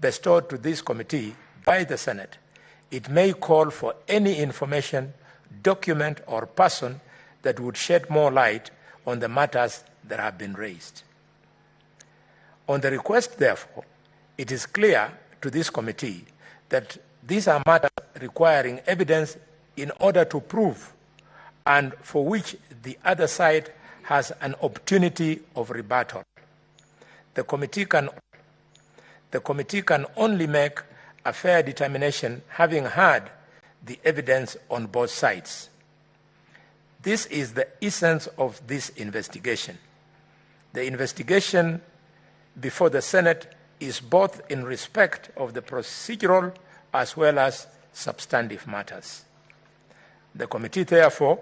bestowed to this committee by the Senate, it may call for any information, document, or person that would shed more light on the matters that have been raised. On the request, therefore, it is clear to this committee that these are matters requiring evidence in order to prove and for which the other side has an opportunity of rebuttal. The committee can only make a fair determination having heard the evidence on both sides. This is the essence of this investigation. The investigation before the Senate is both in respect of the procedural as well as substantive matters. The committee, therefore,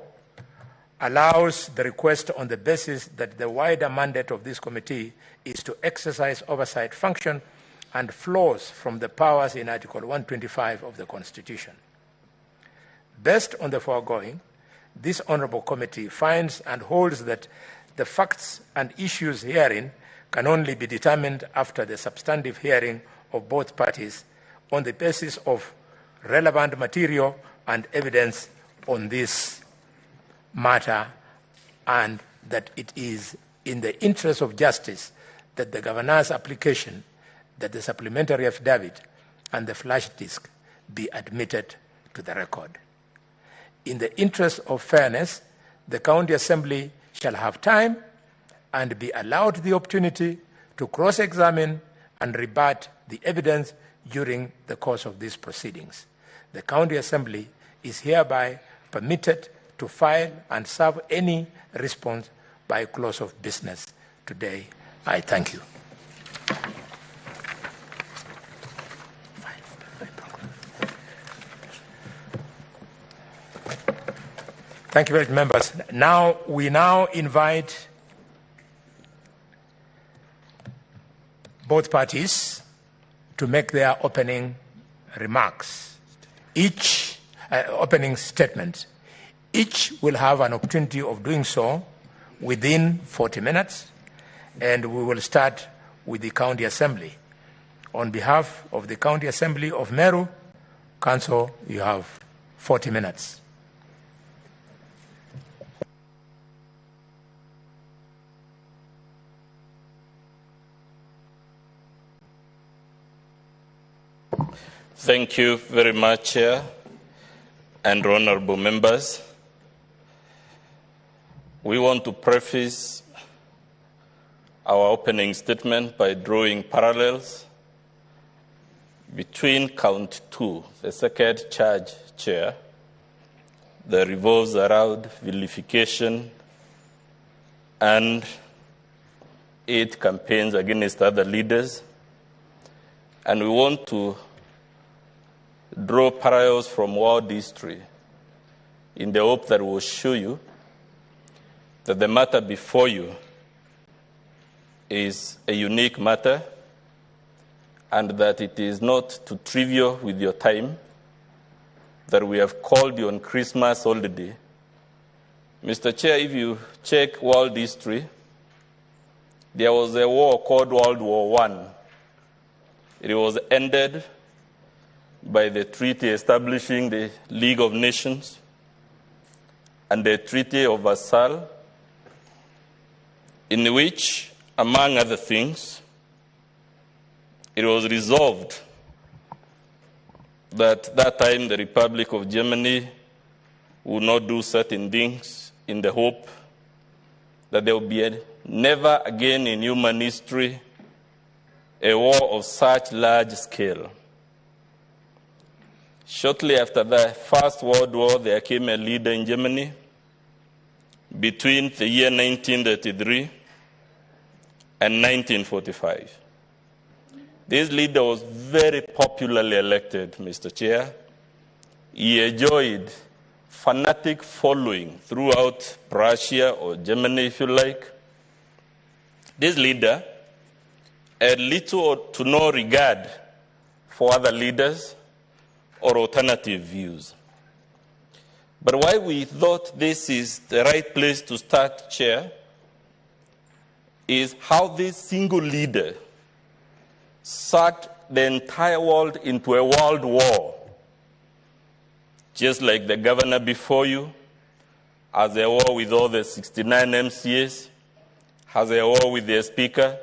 allows the request on the basis that the wider mandate of this committee is to exercise oversight function and flows from the powers in Article 125 of the Constitution. Based on the foregoing, this honourable committee finds and holds that the facts and issues herein can only be determined after the substantive hearing of both parties on the basis of relevant material and evidence on this matter, and that it is in the interest of justice that the governor's application, that the supplementary affidavit and the flash disk be admitted to the record. In the interest of fairness, the County Assembly shall have time and be allowed the opportunity to cross-examine and rebut the evidence during the course of these proceedings. The County Assembly is hereby permitted to file and serve any response by close of business today. I thank you. Thank you very much, members. We invite both parties to make their opening remarks, opening statements. Each will have an opportunity of doing so within 40 minutes, and we will start with the County Assembly. On behalf of the County Assembly of Meru, Council, you have 40 minutes. Thank you very much, Chair and honorable members. We want to preface our opening statement by drawing parallels between Count 2, the second charge, Chair, that revolves around vilification and 8 campaigns against other leaders. And we want to draw parallels from world history in the hope that will show you that the matter before you is a unique matter and that it is not too trivial with your time, that we have called you on Christmas holiday. Mr. Chair, if you check world history, there was a war called World War I. It was ended by the treaty establishing the League of Nations and the Treaty of Versailles, in which, among other things, it was resolved that time the Republic of Germany would not do certain things in the hope that there will be never again in human history a war of such large scale. Shortly after the First World War, there came a leader in Germany between the year 1933 and 1945. This leader was very popularly elected, Mr. Chair. He enjoyed fanatic following throughout Prussia or Germany, if you like. This leader had little to no regard for other leaders or alternative views. But why we thought this is the right place to start, Chair, is how this single leader sat the entire world into a world war. Just like the governor before you has a war with all the 69 MCAs, has a war with the speaker,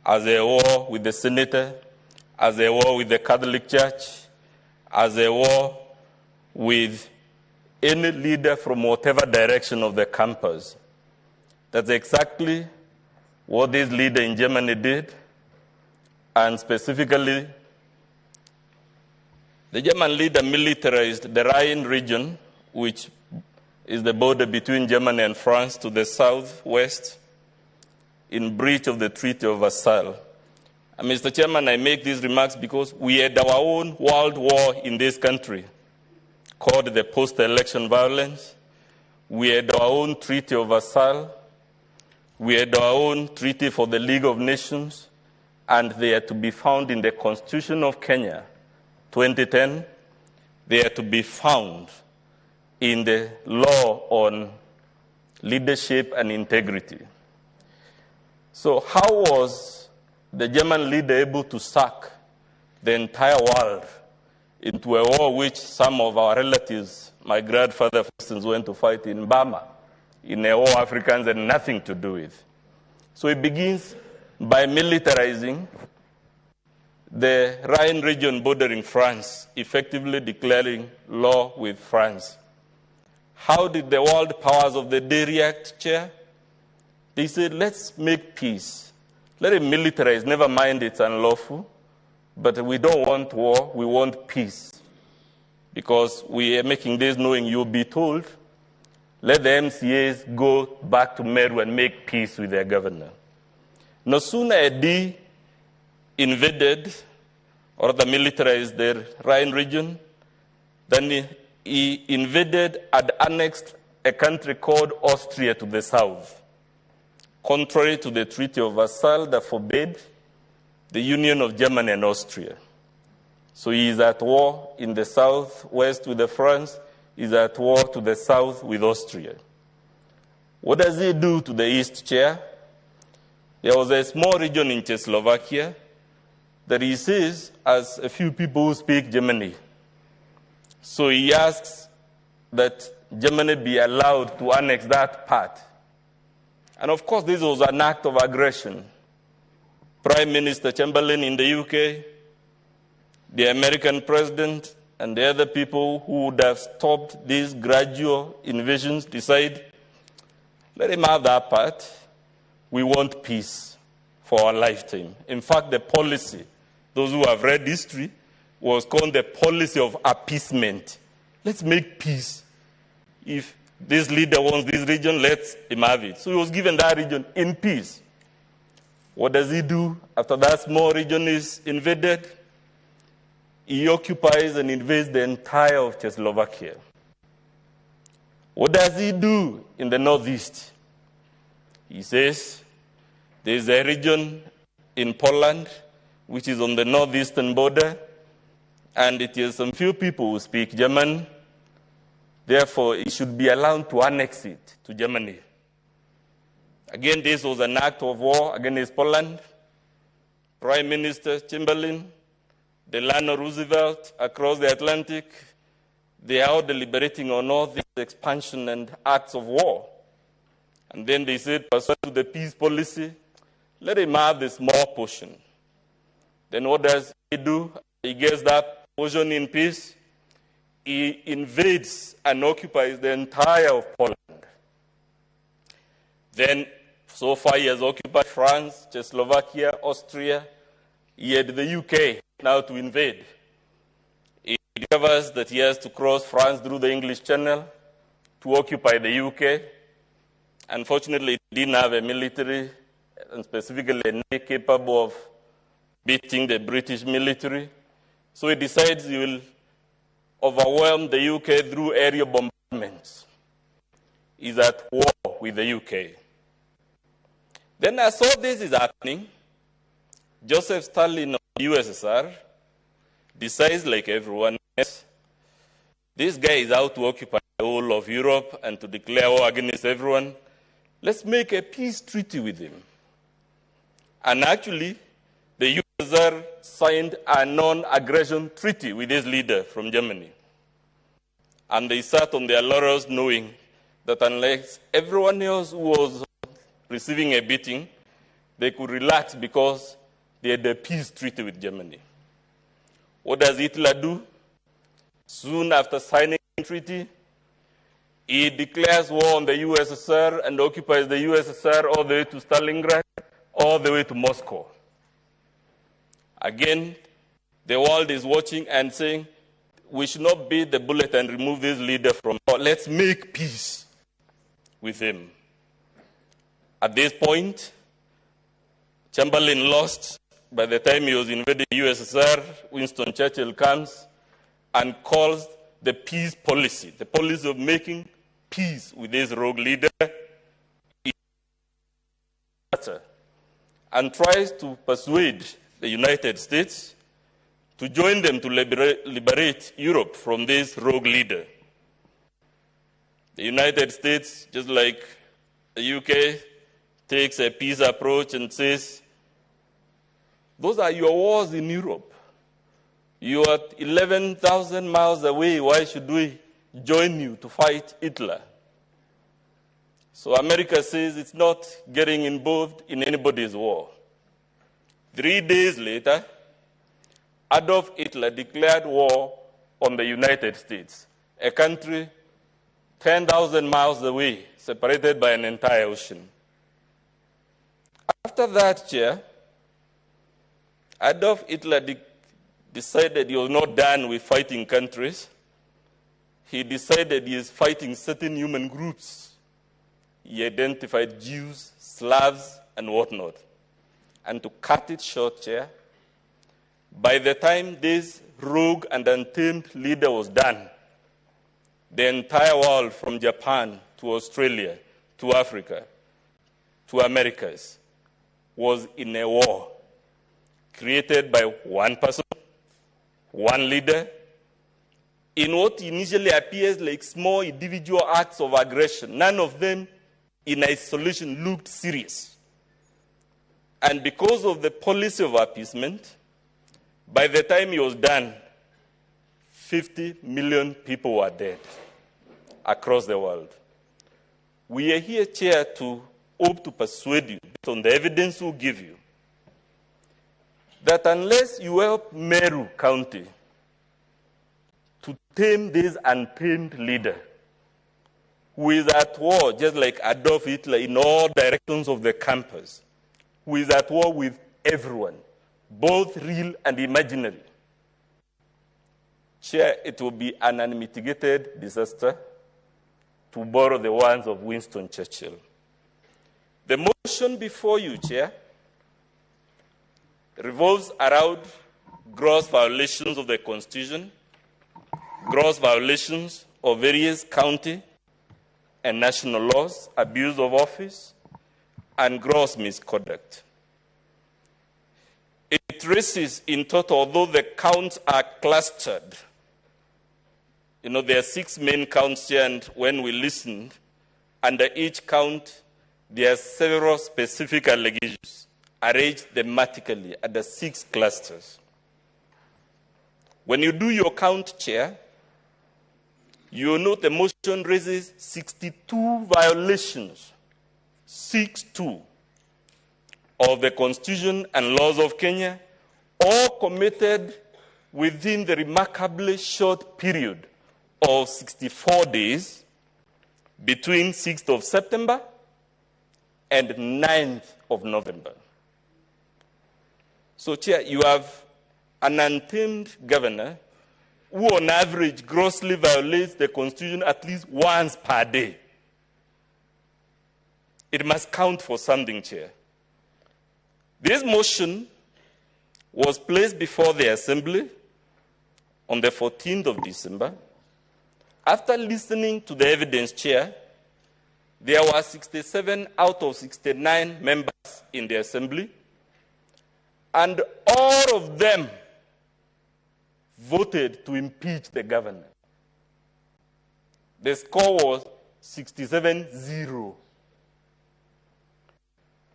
has a war with the senator, has a war with the Catholic Church, has a war with any leader from whatever direction of the campus. That's exactly what this leader in Germany did, and specifically, the German leader militarized the Rhine region, which is the border between Germany and France to the southwest, in breach of the Treaty of Versailles. And Mr. Chairman, I make these remarks because we had our own world war in this country, called the post-election violence. We had our own Treaty of Versailles. We had our own Treaty for the League of Nations, and they are to be found in the Constitution of Kenya, 2010. They are to be found in the law on leadership and integrity. So how was the German leader able to suck the entire world into a war which some of our relatives, my grandfather, for instance, went to fight in Burma, in a war Africans had nothing to do with? So it begins by militarizing the Rhine region bordering France, effectively declaring law with France. How did the world powers of the day react, Chair? They said, let's make peace. Let it militarize, never mind it's unlawful, but we don't want war, we want peace. Because we are making this knowing you'll be told, let the MCAs go back to Meru and make peace with their governor. No sooner had he invaded or the militarized the Rhine region, then he invaded and annexed a country called Austria to the south, contrary to the Treaty of Versailles that forbade the union of Germany and Austria. So he is at war in the southwest with the France, he is at war to the south with Austria. What does he do to the east, Chair? There was a small region in Czechoslovakia that he says has a few people who speak Germany. So he asks that Germany be allowed to annex that part. And of course, this was an act of aggression. Prime Minister Chamberlain in the UK, the American president, and the other people who would have stopped these gradual invasions decide, let him have that part. We want peace for our lifetime. In fact, the policy, those who have read history, was called the policy of appeasement. Let's make peace. If this leader wants this region, let him have it. So he was given that region in peace. What does he do after that small region is invaded? He occupies and invades the entire of Czechoslovakia. What does he do in the northeast? He says, there is a region in Poland which is on the northeastern border, and it is some few people who speak German. Therefore, it should be allowed to annex it to Germany. Again, this was an act of war against Poland. Prime Minister Chamberlain, Delano Roosevelt, across the Atlantic, they are all deliberating on all this expansion and acts of war. And then they said, pursuant to the peace policy, let him have the small portion. Then what does he do? He gets that portion in peace. He invades and occupies the entire of Poland. Then, so far he has occupied France, Czechoslovakia, Austria. He had the UK now to invade. He discovers that he has to cross France through the English Channel to occupy the UK. Unfortunately, he didn't have a military, and specifically a navy capable of beating the British military. So he decides he will overwhelm the UK through aerial bombardments. He's at war with the UK. Then as all this is happening, Joseph Stalin of the USSR decides, like everyone else, this guy is out to occupy the whole of Europe and to declare war against everyone. Let's make a peace treaty with him. And actually, the USSR signed a non-aggression treaty with his leader from Germany. And they sat on their laurels knowing that unless everyone else who was receiving a beating, they could relax because they had a peace treaty with Germany. What does Hitler do? Soon after signing the treaty, he declares war on the USSR and occupies the USSR all the way to Stalingrad, all the way to Moscow. Again, the world is watching and saying, we should not beat the bullet and remove this leader from power. Let's make peace with him. At this point, Chamberlain lost. By the time he was invading the USSR, Winston Churchill comes and calls the peace policy, the policy of making peace with this rogue leader, and tries to persuade the United States to join them to liberate Europe from this rogue leader. The United States, just like the UK, takes a peace approach and says, those are your wars in Europe. You are 11,000 miles away. Why should we join you to fight Hitler? So America says it's not getting involved in anybody's war. 3 days later, Adolf Hitler declared war on the United States, a country 10,000 miles away, separated by an entire ocean. After that, Chair, Adolf Hitler decided he was not done with fighting countries. He decided he is fighting certain human groups. He identified Jews, Slavs, and whatnot. And to cut it short, Chair, by the time this rogue and untamed leader was done, the entire world, from Japan to Australia to Africa to Americas, was in a war created by one person, one leader, in what initially appears like small individual acts of aggression. None of them in isolation looked serious. And because of the policy of appeasement, by the time he was done, 50 million people were dead across the world. We are here, Chair, to hope to persuade you, based on the evidence we'll give you, that unless you help Meru County to tame this untamed leader, who is at war, just like Adolf Hitler, in all directions of the campus, who is at war with everyone, both real and imaginary, Chair, it will be an unmitigated disaster, to borrow the words of Winston Churchill. The motion before you, Chair, revolves around gross violations of the Constitution, gross violations of various county and national laws, abuse of office, and gross misconduct. It raises in total, although the counts are clustered, there are 6 main counts here, and when we listened, under each count, there are several specific allegations arranged thematically under 6 clusters. When you do your count, Chair, you will note the motion raises 62 violations, 6-2, of the Constitution and laws of Kenya, all committed within the remarkably short period of 64 days between 6th of September and 9th of November. So, Chair, you have an untamed governor who on average grossly violates the Constitution at least once per day. It must count for something, Chair. This motion was placed before the Assembly on the 14th of December. After listening to the evidence, Chair, there were 67 out of 69 members in the Assembly, and all of them voted to impeach the governor. The score was 67-0.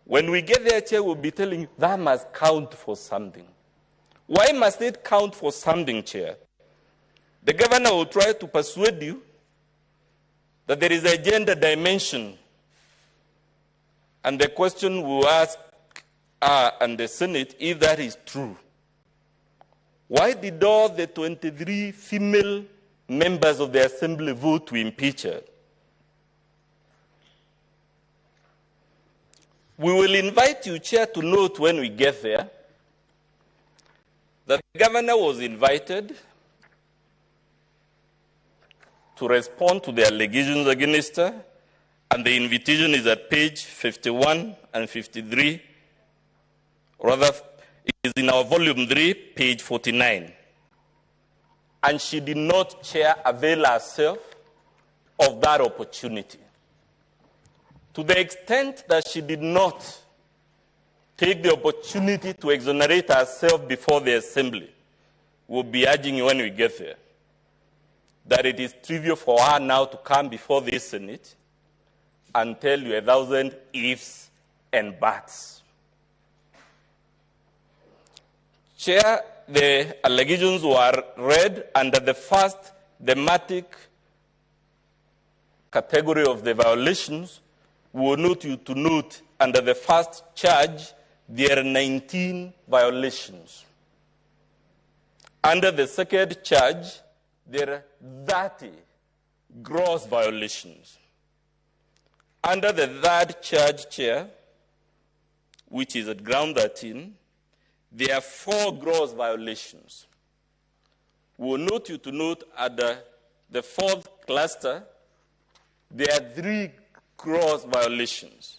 When we get there, Chair, we'll be telling you that must count for something. Why must it count for something, Chair? The governor will try to persuade you that there is a gender dimension. And the question will ask and the Senate if that is true. Why did all the 23 female members of the Assembly vote to impeach her? We will invite you, Chair, to note when we get there that the governor was invited to respond to the allegations against her, and the invitation is at page 51 and 53. Rather, it is in our volume 3, page 49. And she did not, Chair, avail herself of that opportunity. To the extent that she did not take the opportunity to exonerate herself before the Assembly, we'll be urging you when we get there that it is trivial for her now to come before the Senate and tell you 1,000 ifs and buts. Chair, the allegations were read under the first thematic category of the violations. We will note you to note under the first charge, there are 19 violations. Under the second charge, there are 30 gross violations. Under the third charge, Chair, which is at ground 13, there are 4 gross violations. We will note you to note at the fourth cluster, there are 3 gross violations.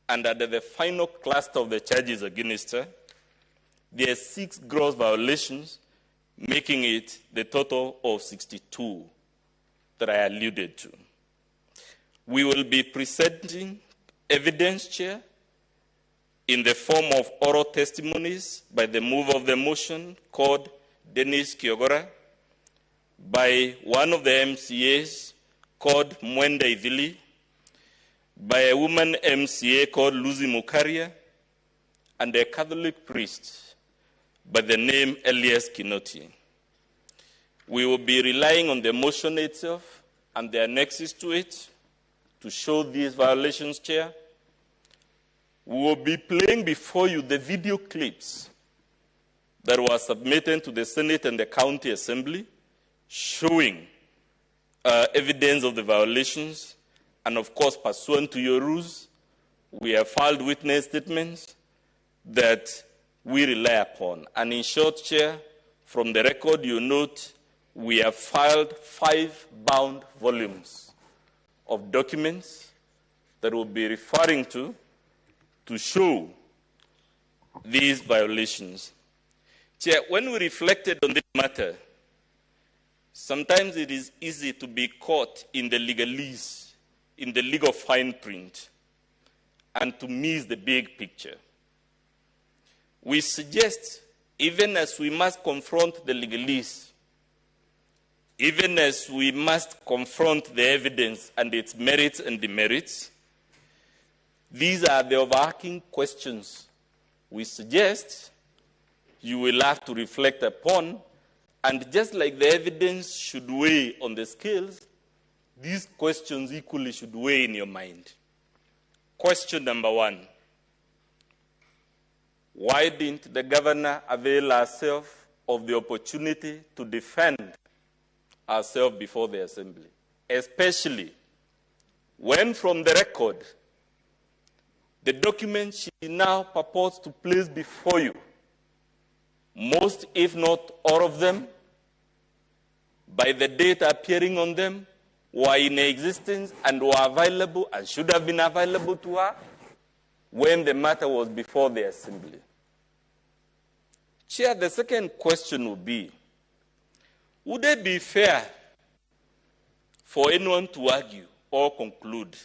And under the final cluster of the charges against her, there are 6 gross violations, making it the total of 62 that I alluded to. We will be presenting evidence, Chair, in the form of oral testimonies by the mover of the motion called Dennis Kiogora, by one of the MCAs called Mwenda Ivili, by a woman MCA called Lucy Mukaria, and a Catholic priest by the name Elias Kinoti. We will be relying on the motion itself and the annexes to it to show these violations, Chair. We will be playing before you the video clips that were submitted to the Senate and the County Assembly showing evidence of the violations. And of course, pursuant to your rules, we have filed witness statements that we rely upon. And in short, Chair, from the record you note, we have filed 5 bound volumes of documents that we'll be referring to show these violations. Chair, when we reflected on this matter, sometimes it is easy to be caught in the legalese, in the legal fine print, and to miss the big picture. We suggest, even as we must confront the legalese, even as we must confront the evidence and its merits and demerits, these are the overarching questions we suggest you will have to reflect upon, and just like the evidence should weigh on the scales, these questions equally should weigh in your mind. Question number 1. Why didn't the governor avail herself of the opportunity to defend herself before the Assembly? Especially when from the record, the document she now purports to place before you, most if not all of them, by the date appearing on them, were in existence and were available and should have been available to her when the matter was before the Assembly. Chair, the second question would be, would it be fair for anyone to argue or conclude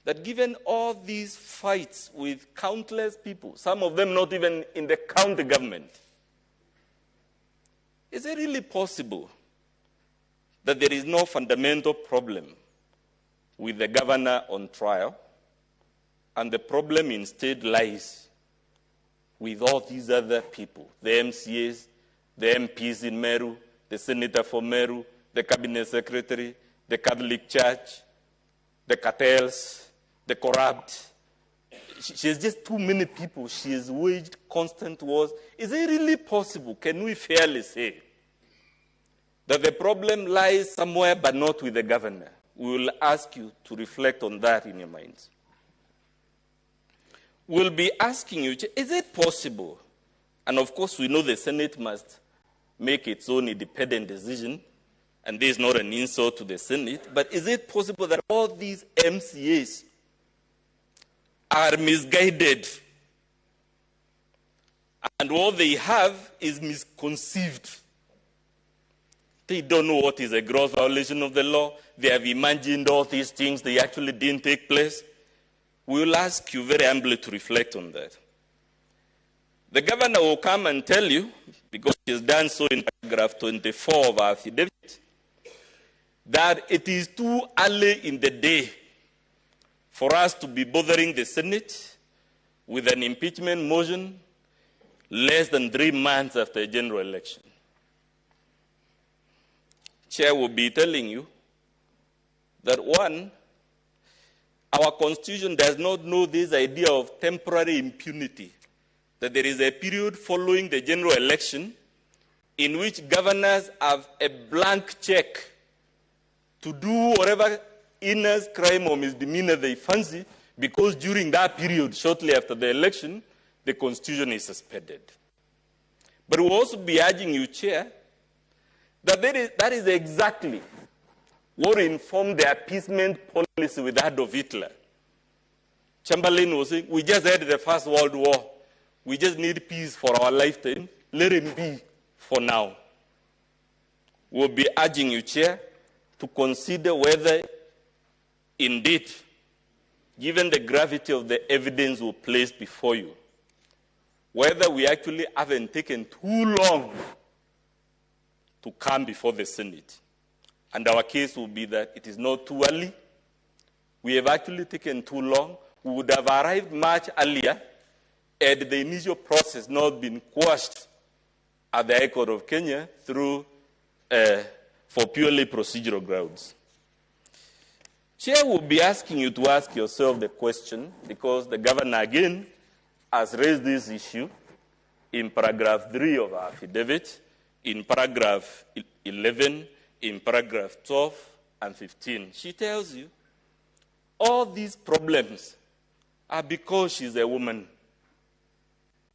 that given all these fights with countless people, some of them not even in the county government, is it really possible that there is no fundamental problem with the governor on trial, and the problem instead lies with all these other people, the MCAs, the MPs in Meru, the senator for Meru, the cabinet secretary, the Catholic Church, the cartels, the corrupt. She has just too many people. She has waged constant wars. Is it really possible, can we fairly say, that the problem lies somewhere but not with the governor? We will ask you to reflect on that in your minds. We'll be asking you, is it possible? And of course, we know the Senate must make its own independent decision, and this is not an insult to the Senate, but is it possible that all these MCAs are misguided and what they have is misconceived? They don't know what is a gross violation of the law. They have imagined all these things. They actually didn't take place. We will ask you very humbly to reflect on that. The governor will come and tell you, because he has done so in paragraph 24 of our affidavit, that it is too early in the day for us to be bothering the Senate with an impeachment motion less than 3 months after a general election. Chair will be telling you that, one, our Constitution does not know this idea of temporary impunity, that there is a period following the general election in which governors have a blank check to do whatever heinous crime or misdemeanor they fancy, because during that period, shortly after the election, the Constitution is suspended. But we'll also be urging you, Chair, that that is exactly what informed the appeasement policy with Adolf Hitler. Chamberlain was saying, we just had the First World War. We just need peace for our lifetime. Let him be for now. We'll be urging you, Chair, to consider whether, indeed, given the gravity of the evidence we placed before you, whether we actually haven't taken too long to come before the Senate. And our case will be that it is not too early. We have actually taken too long. We would have arrived much earlier had the initial process not been quashed at the High Court of Kenya for purely procedural grounds. Chair will be asking you to ask yourself the question, because the governor again has raised this issue in paragraph 3 of our affidavit, in paragraph 11, in paragraph 12 and 15. She tells you all these problems are because she's a woman.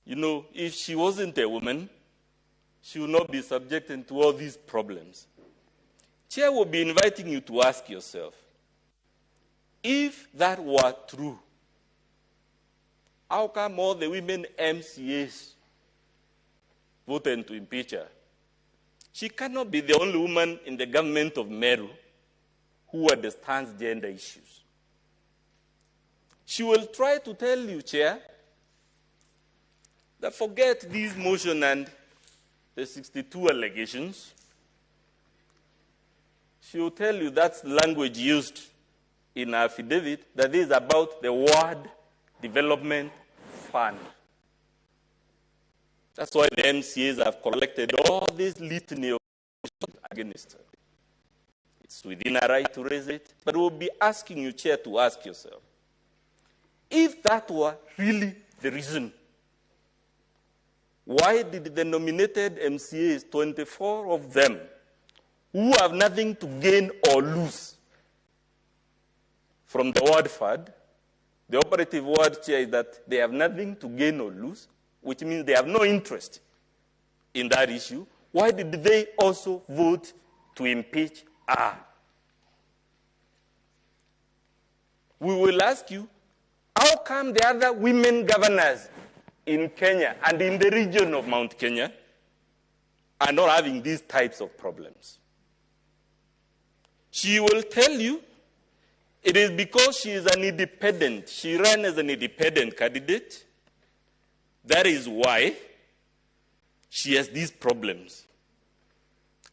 You know, if she wasn't a woman, she would not be subjected to all these problems. Chair will be inviting you to ask yourself, if that were true, how come all the women MCAs voted to impeach her? She cannot be the only woman in the government of Meru who understands gender issues. She will try to tell you, Chair, that forget this motion and the 62 allegations. She will tell you that's language used in our affidavit, that is about the Ward Development Fund. That's why the MCAs have collected all this litany of against her. It's within our right to raise it, but we'll be asking you, Chair, to ask yourself, if that were really the reason, why did the nominated MCAs, 24 of them, who have nothing to gain or lose from the word fund, the operative word, Chair, is that they have nothing to gain or lose, which means they have no interest in that issue, why did they also vote to impeach her? We will ask you, how come the other women governors in Kenya and in the region of Mount Kenya are not having these types of problems? She will tell you it is because she is an independent. She ran as an independent candidate. That is why she has these problems.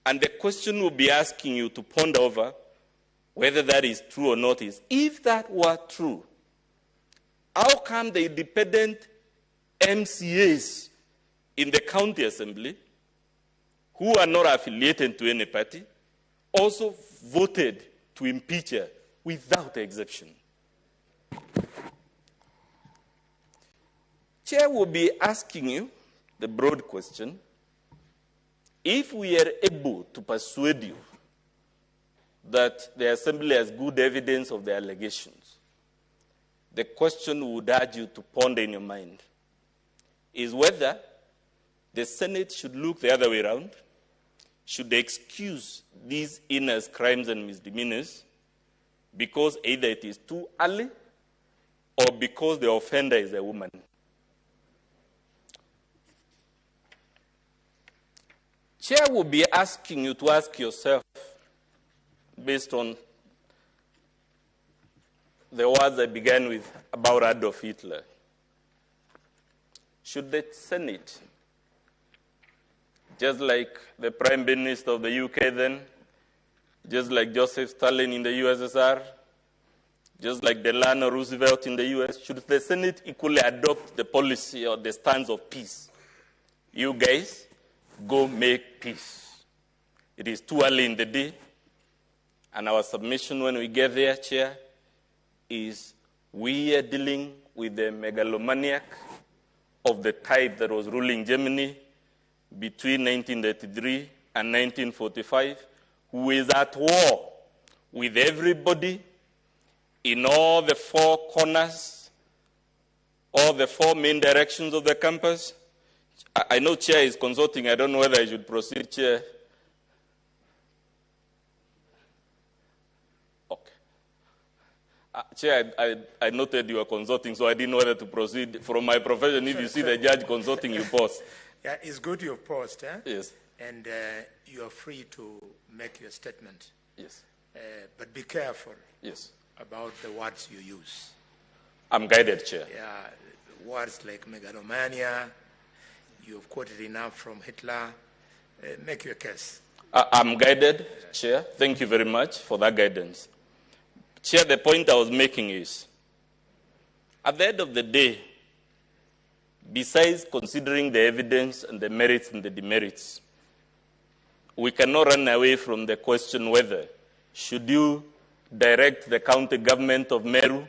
And the question we'll be asking you to ponder over, whether that is true or not, is, if that were true, how come the independent MCAs in the county assembly who are not affiliated to any party also voted to impeach her without exception. Chair will be asking you the broad question: if we are able to persuade you that the assembly has good evidence of the allegations, the question we would urge you to ponder in your mind is whether the Senate should look the other way around, should excuse these heinous crimes and misdemeanors because either it is too early or because the offender is a woman. Chair will be asking you to ask yourself, based on the words I began with about Adolf Hitler, should the Senate, just like the Prime Minister of the UK then, just like Joseph Stalin in the USSR, just like Delano Roosevelt in the US, should the Senate equally adopt the policy or the stance of peace? You guys, go make peace. It is too early in the day, and our submission when we get there, Chair, is we are dealing with the megalomaniac of the type that was ruling Germany between 1933 and 1945, who is at war with everybody in all the four corners, all the four main directions of the campus. I know Chair is consulting. I don't know whether I should proceed, Chair. Okay. Chair, I noted you were consulting, so I didn't know whether to proceed. From my profession, if you see the judge consulting, you pause. Yeah, it's good you've paused, eh? Yes. And you are free to make your statement. Yes. But be careful. Yes. About the words you use. I'm guided, Chair. Yeah, words like megalomania. You've quoted enough from Hitler. Make your case. I'm guided, Chair. Thank you very much for that guidance. Chair, the point I was making is, at the end of the day, besides considering the evidence and the merits and the demerits, we cannot run away from the question whether should you direct the county government of Meru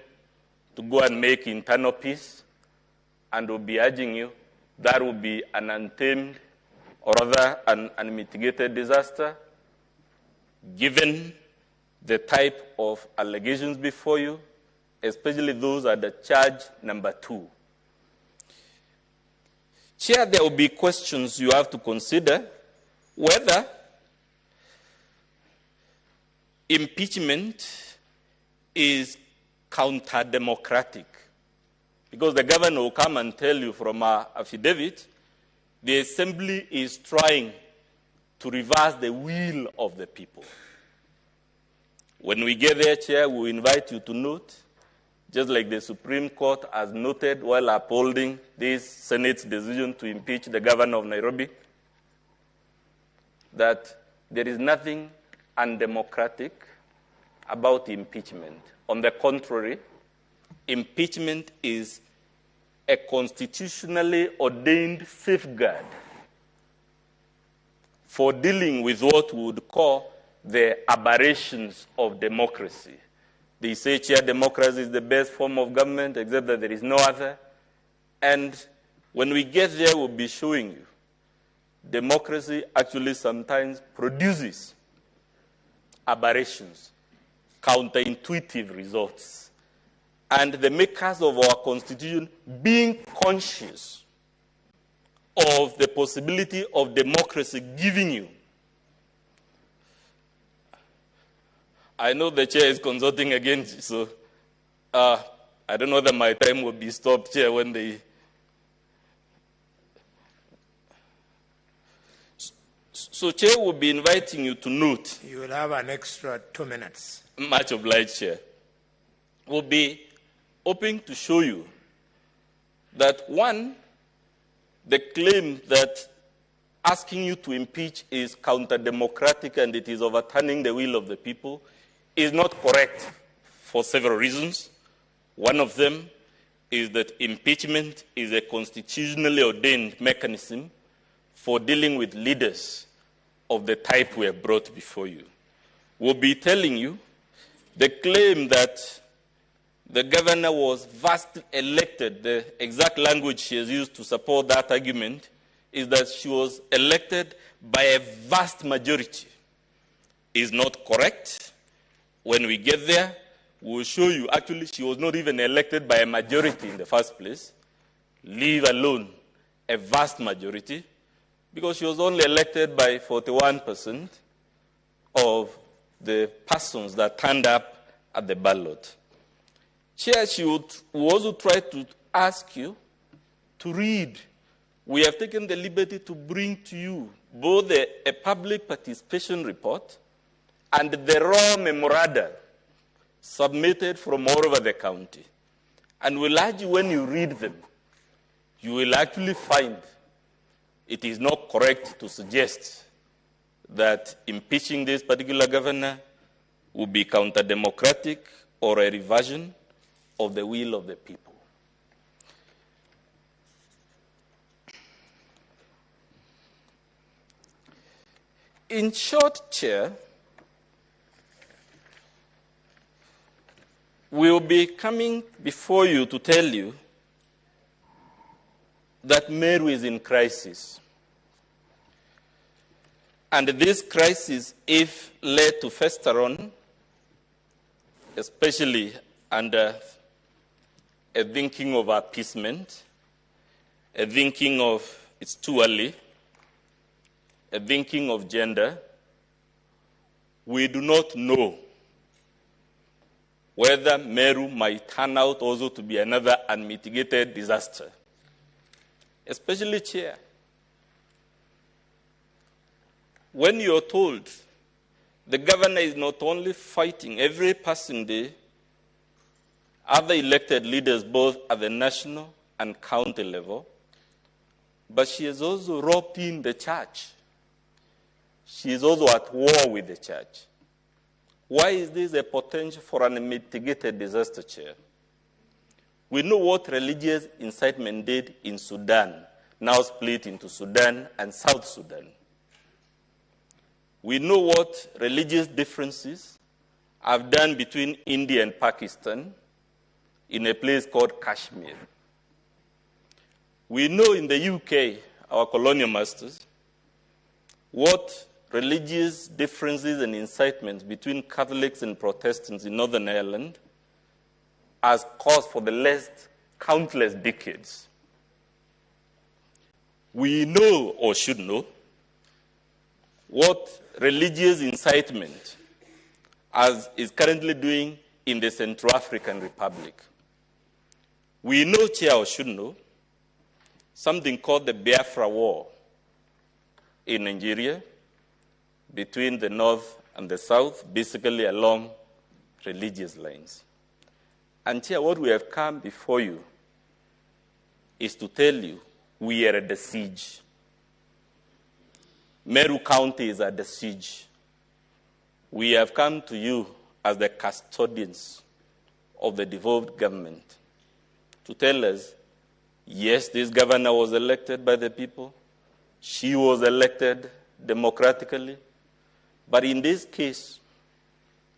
to go and make internal peace, and we'll be urging you that would be an untamed or rather an unmitigated disaster, given the type of allegations before you, especially those at the charge number 2. Chair, there will be questions you have to consider whether impeachment is counter-democratic. Because the governor will come and tell you from our affidavit, the assembly is trying to reverse the will of the people. When we get there, Chair, we invite you to note, just like the Supreme Court has noted while upholding this Senate's decision to impeach the governor of Nairobi, that there is nothing undemocratic about impeachment. On the contrary, impeachment is a constitutionally ordained safeguard for dealing with what we would call the aberrations of democracy. They say, Chair, democracy is the best form of government, except that there is no other. And when we get there, we'll be showing you democracy actually sometimes produces aberrations, counterintuitive results. And the makers of our Constitution, being conscious of the possibility of democracy giving you. I know the Chair is consulting again, so I don't know whether my time will be stopped, Chair, when they... So, Chair, will be inviting you to note. You will have an extra 2 minutes. Much obliged, Chair. We'll be hoping to show you that, one, the claim that asking you to impeach is counter-democratic and it is overturning the will of the people is not correct for several reasons. One of them is that impeachment is a constitutionally ordained mechanism for dealing with leaders of the type we have brought before you. We'll be telling you the claim that the governor was vastly elected, the exact language she has used to support that argument is that she was elected by a vast majority, is not correct. When we get there, we'll show you actually she was not even elected by a majority in the first place, leave alone a vast majority, because she was only elected by 41% of the persons that turned up at the ballot. Chair, she would also try to ask you to read. We have taken the liberty to bring to you both a public participation report and the raw memoranda submitted from all over the county. And we'll urge you, when you read them, you will actually find it is not correct to suggest that impeaching this particular governor would be counter-democratic or a reversion of the will of the people. In short, Chair, we will be coming before you to tell you that Meru is in crisis. And this crisis, if led to fester on, especially under a thinking of appeasement, a thinking of it's too early, a thinking of gender, we do not know whether Meru might turn out also to be another unmitigated disaster. Especially, Chair, when you're told the governor is not only fighting every passing day other elected leaders both at the national and county level, but she has also roped in the church. She is also at war with the church. Why is this a potential for an unmitigated disaster, Chair? We know what religious incitement did in Sudan, now split into Sudan and South Sudan. We know what religious differences have done between India and Pakistan in a place called Kashmir. We know in the UK, our colonial masters, what religious differences and incitements between Catholics and Protestants in Northern Ireland has caused for the last countless decades. We know, or should know, what religious incitement is currently doing in the Central African Republic. We know, Chair, or should know, something called the Biafra War in Nigeria between the North and the South, basically along religious lines. And Chair, what we have come before you is to tell you we are at the siege. Meru County is at the siege. We have come to you as the custodians of the devolved government to tell us, yes, this governor was elected by the people. She was elected democratically. But in this case,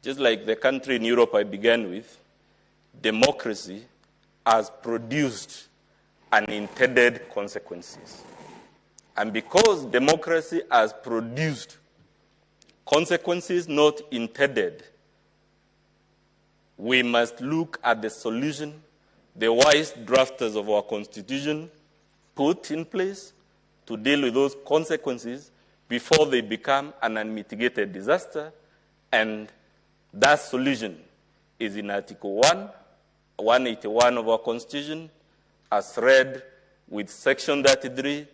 just like the country in Europe I began with, democracy has produced unintended consequences. And because democracy has produced consequences not intended, we must look at the solution the wise drafters of our Constitution put in place to deal with those consequences before they become an unmitigated disaster. And that solution is in Article 181 of our Constitution, as read with Section 33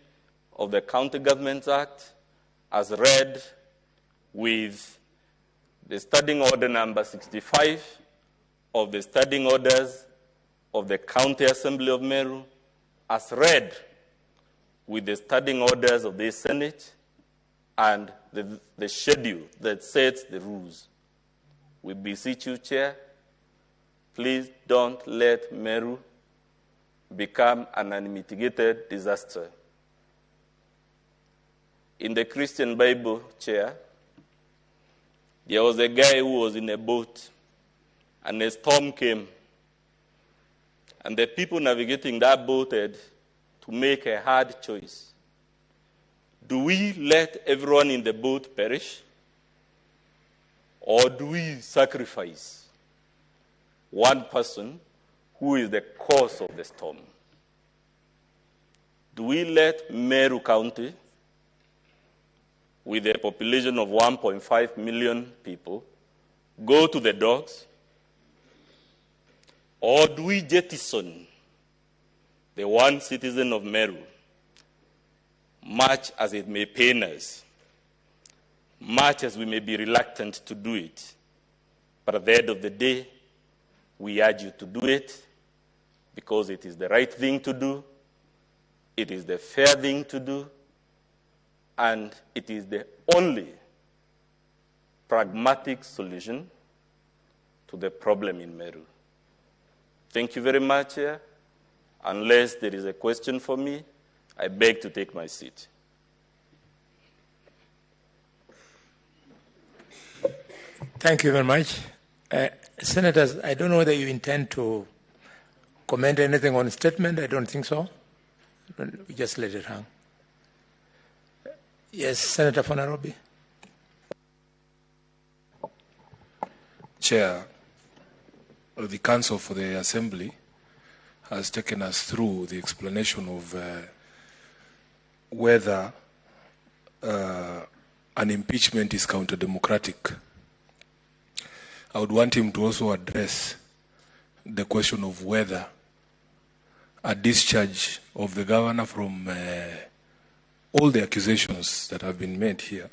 of the County Governments Act, as read with the Standing Order number 65 of the Standing Orders of the County Assembly of Meru, as read with the Standing Orders of the Senate, and the schedule that sets the rules. We beseech you, Chair, please don't let Meru become an unmitigated disaster. In the Christian Bible, Chair, there was a guy who was in a boat, and a storm came. And the people navigating that boat had to make a hard choice. Do we let everyone in the boat perish? Or do we sacrifice one person who is the cause of the storm? Do we let Meru County, with a population of 1.5 million people, go to the dogs? Or do we jettison the one citizen of Meru, much as it may pain us, much as we may be reluctant to do it, but at the end of the day, we urge you to do it because it is the right thing to do, it is the fair thing to do, and it is the only pragmatic solution to the problem in Meru. Thank you very much, Chair. Unless there is a question for me, I beg to take my seat. Thank you very much. Senators, I don't know whether you intend to comment anything on the statement. I don't think so. We just let it hang. Yes, Senator Fonarobi. Chair, the Council for the Assembly has taken us through the explanation of whether an impeachment is counter-democratic. I would want him to also address the question of whether a discharge of the governor from all the accusations that have been made here,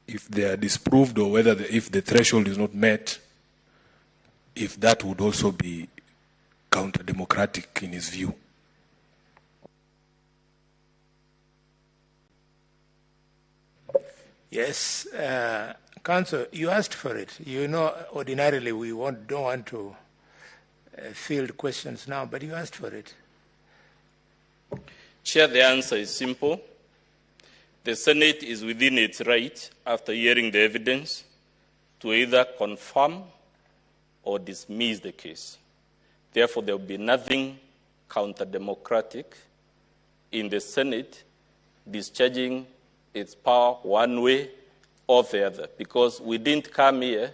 if they are disproved, or whether if the threshold is not met, if that would also be counter-democratic in his view. Yes, Council, you asked for it. You know, ordinarily we don't want to field questions now, but you asked for it. Chair, the answer is simple. The Senate is within its right, after hearing the evidence, to either confirm or dismiss the case. Therefore, there will be nothing counter-democratic in the Senate discharging its power one way or the other, because we didn't come here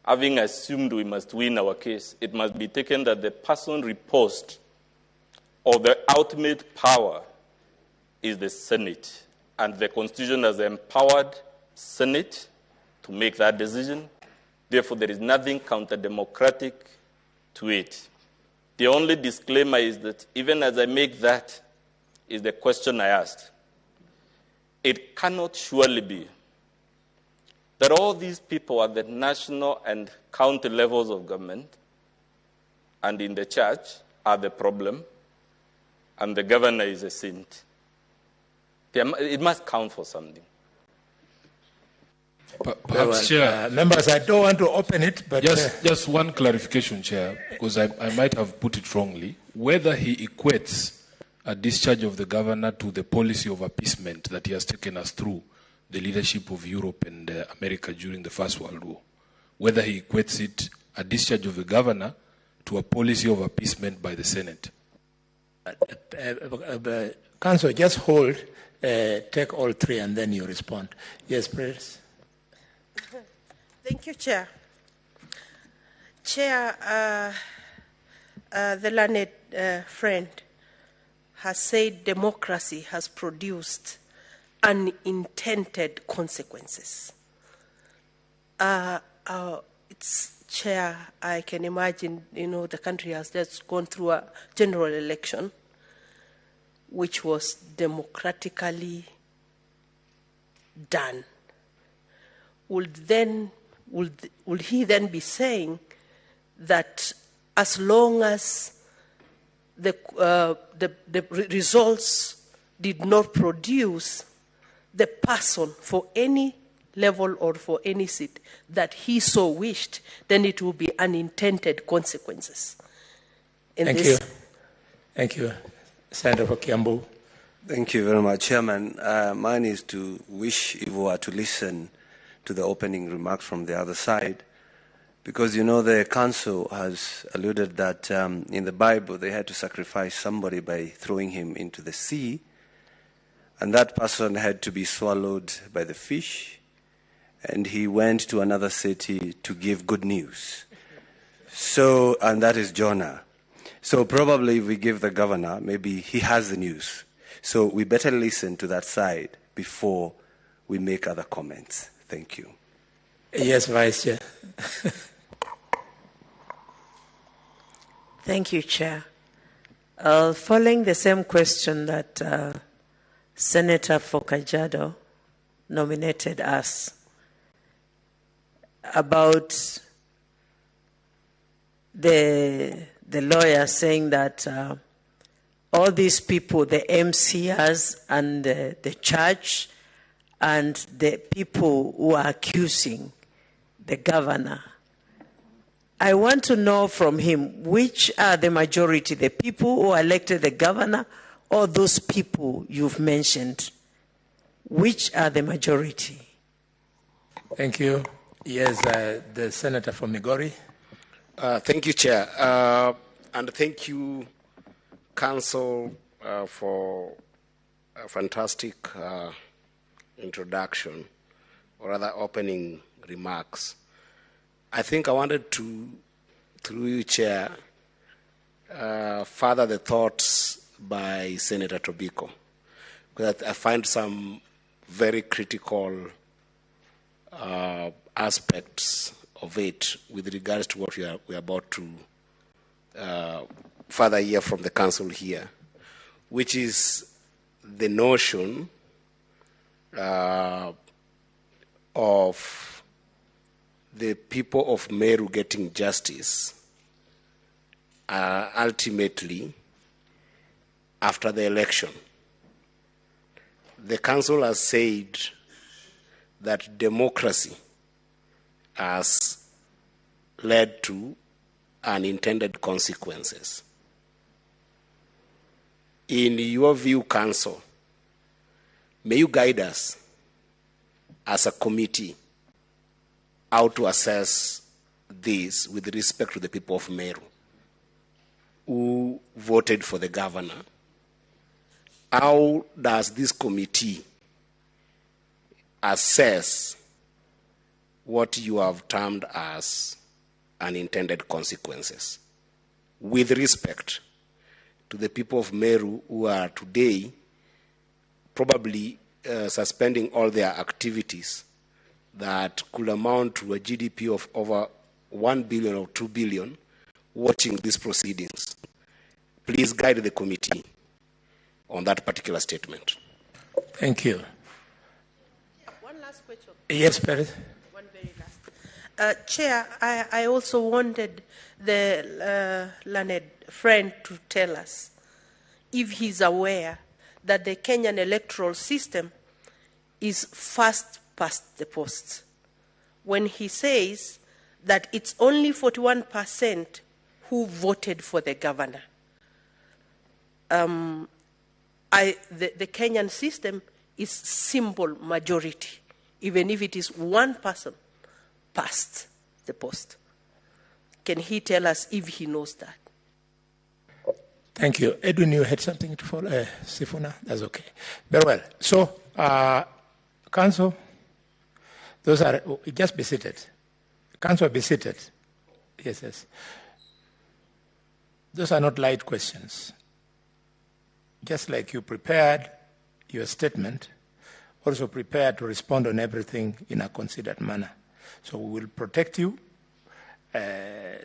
having assumed we must win our case. It must be taken that the person reposed or the ultimate power is the Senate, and the Constitution has empowered Senate to make that decision. Therefore, there is nothing counter-democratic to it. The only disclaimer is that even as I make that, is the question I asked. It cannot surely be that all these people at the national and county levels of government and in the church are the problem, and the governor is a saint. It must count for something. Perhaps, Chair. Members, I don't want to open it, but... Just one clarification, Chair, because I might have put it wrongly. Whether he equates a discharge of the governor to the policy of appeasement that he has taken us through the leadership of Europe and America during the First World War, whether he equates it, a discharge of the governor, to a policy of appeasement by the Senate. Council, just hold, take all three, and then you respond. Yes, please. Thank you, Chair. Chair, the learned friend has said democracy has produced unintended consequences. It's, Chair, I can imagine, the country has just gone through a general election which was democratically done. Would he then be saying that as long as the results did not produce the person for any level or for any seat that he so wished, then it will be unintended consequences? in Thank this. you. Thank you. Senator for Kiambu. Thank you very much, Chairman. Mine is to wish Ivoa to listen to the opening remarks from the other side, because, you know, the council has alluded that in the Bible they had to sacrifice somebody by throwing him into the sea, and that person had to be swallowed by the fish, and he went to another city to give good news. So, and that is Jonah. So probably if we give the governor, maybe he has the news. So we better listen to that side before we make other comments. Thank you. Yes, Vice Chair. Thank you, Chair. Following the same question that Senator Fokajado nominated us about the lawyer saying that all these people, the MCs and the church and the people who are accusing the governor, I want to know from him, which are the majority, the people who elected the governor or those people you've mentioned? Which are the majority? Thank you. Yes, the Senator from Migori. Thank you, Chair. And thank you, Council, for a fantastic introduction, or rather opening remarks. I think I wanted to, through you, Chair, further the thoughts by Senator Tobiko, because I find some very critical aspects of it with regards to what we are about to further hear from the Council here, which is the notion of the people of Meru getting justice ultimately after the election. The Council has said that democracy has led to unintended consequences. In your view, Council, may you guide us as a committee how to assess this with respect to the people of Meru who voted for the governor? How does this committee assess what you have termed as unintended consequences with respect to the people of Meru who are today probably suspending all their activities that could amount to a GDP of over 1 billion or 2 billion watching these proceedings? Please guide the committee on that particular statement. Thank you. One last question. Yes, Perez. One very last. Chair, I also wanted the learned friend to tell us if he's aware that the Kenyan electoral system is first past the post, when he says that it's only 41% who voted for the governor. The Kenyan system is simple majority, even if it is one person past the post. Can he tell us if he knows that? Thank you. Edwin, you had something to follow? Sifuna? That's okay. Very well. So, Council, those are, just be seated. Council, be seated. Yes, yes. Those are not light questions. Just like you prepared your statement, also prepare to respond on everything in a considered manner. So we will protect you. The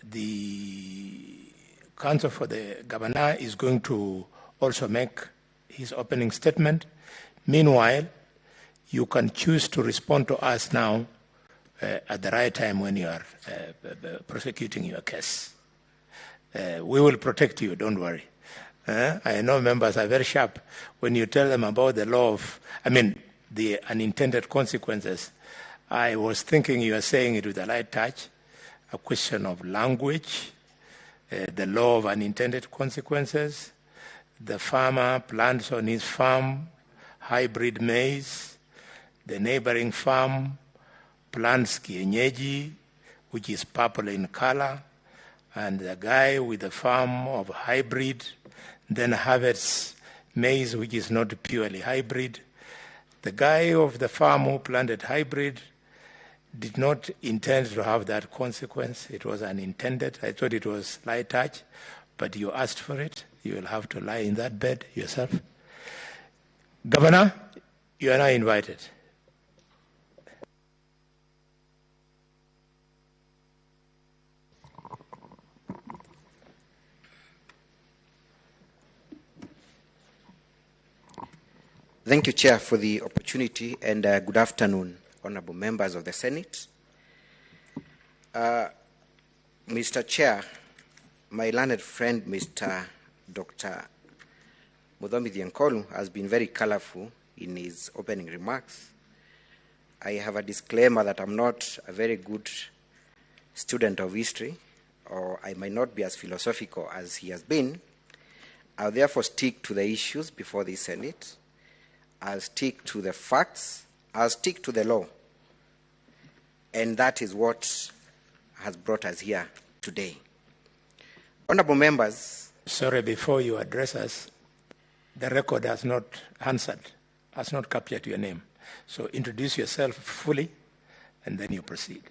Counsel for the Governor is going to also make his opening statement. Meanwhile, you can choose to respond to us now at the right time when you are prosecuting your case. We will protect you, don't worry. I know members are very sharp. When you tell them about the law of, the unintended consequences, I was thinking you are saying it with a light touch, a question of language, the law of unintended consequences. The farmer plants on his farm hybrid maize. The neighboring farm plants kienyeji, which is purple in color. And the guy with the farm of hybrid then harvests maize, which is not purely hybrid. The guy of the farm who planted hybrid did not intend to have that consequence. It was unintended. I thought it was light touch, but you asked for it. You will have to lie in that bed yourself. Governor, you are now invited. Thank you, Chair, for the opportunity, and good afternoon, honorable members of the Senate. Mr. Chair, my learned friend, Mr. Dr. Muthomi Dienkolu, has been very colorful in his opening remarks. I have a disclaimer that I'm not a very good student of history, or I might not be as philosophical as he has been. I'll therefore stick to the issues before the Senate. I'll stick to the facts. I'll stick to the law. And that is what has brought us here today. Honorable members. Sorry, before you address us, the record has not answered, has not captured your name. So introduce yourself fully, and then you proceed.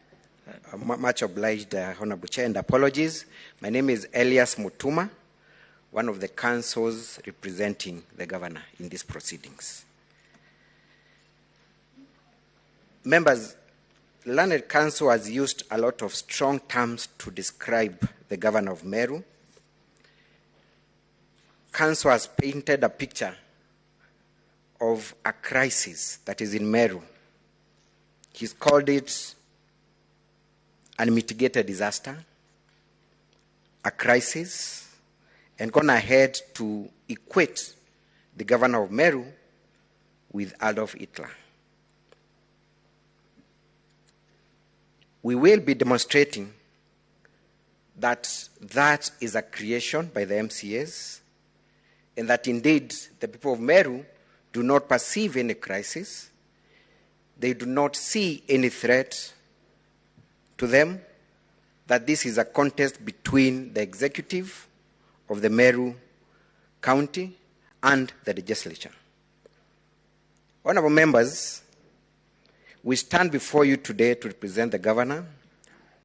Much obliged, Honorable Chair, and apologies. My name is Elias Mutuma, one of the counsels representing the governor in these proceedings. Members, learned counsel has used a lot of strong terms to describe the governor of Meru. Counsel has painted a picture of a crisis that is in Meru. He's called it an unmitigated disaster, a crisis, and gone ahead to equate the governor of Meru with Adolf Hitler. We will be demonstrating that that is a creation by the MCAs, and that indeed the people of Meru do not perceive any crisis. They do not see any threat to them, that this is a contest between the executive of the Meru County and the legislature. Honorable members, we stand before you today to represent the governor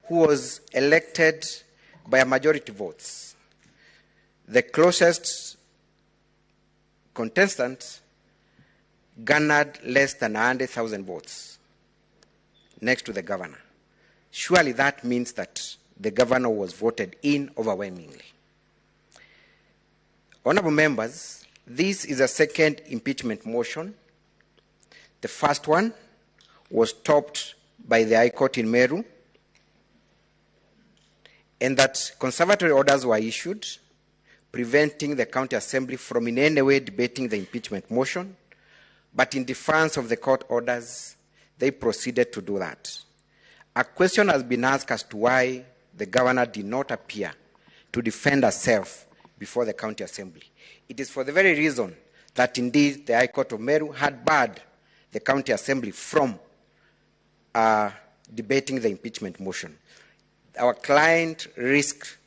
who was elected by a majority votes. The closest contestant garnered less than 100,000 votes next to the governor. Surely that means that the governor was voted in overwhelmingly. Honorable members, this is a second impeachment motion. The first one was stopped by the High Court in Meru, and that conservatory orders were issued preventing the county assembly from in any way debating the impeachment motion, but in defiance of the court orders, they proceeded to do that. A question has been asked as to why the governor did not appear to defend herself before the county assembly. It is for the very reason that indeed the High Court of Meru had barred the county assembly from debating the impeachment motion. Our client risked